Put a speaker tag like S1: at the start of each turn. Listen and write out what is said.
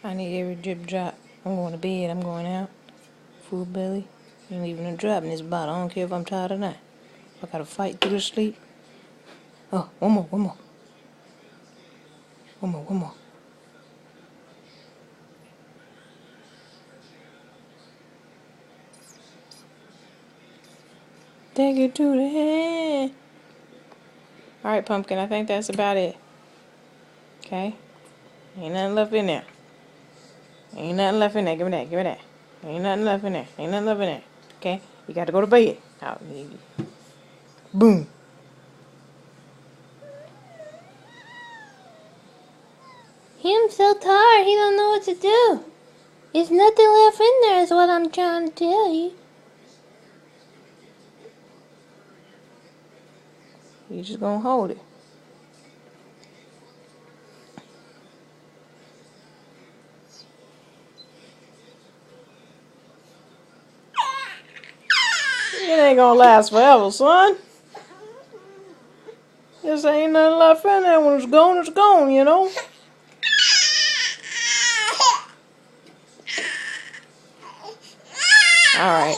S1: I need every drip drop. I'm going to bed. I'm going out. Full belly. Ain't leaving a drop in this bottle. I don't care if I'm tired or not. I gotta fight through the sleep. Oh, one more, one more. One more, one more. Take it to the head. Alright, Pumpkin, I think that's about it. Okay? Ain't nothing left in there. Ain't nothing left in there. Give me that, give me that. Ain't nothing left in there. Ain't nothing left in there. Okay? You gotta go to bed. Out. Boom.
S2: Him so tired, he don't know what to do. There's nothing left in there is what I'm trying to tell you.
S1: You just gonna hold it. It ain't gonna last forever, son. This ain't nothing left in there. When it's gone, you know? Alright.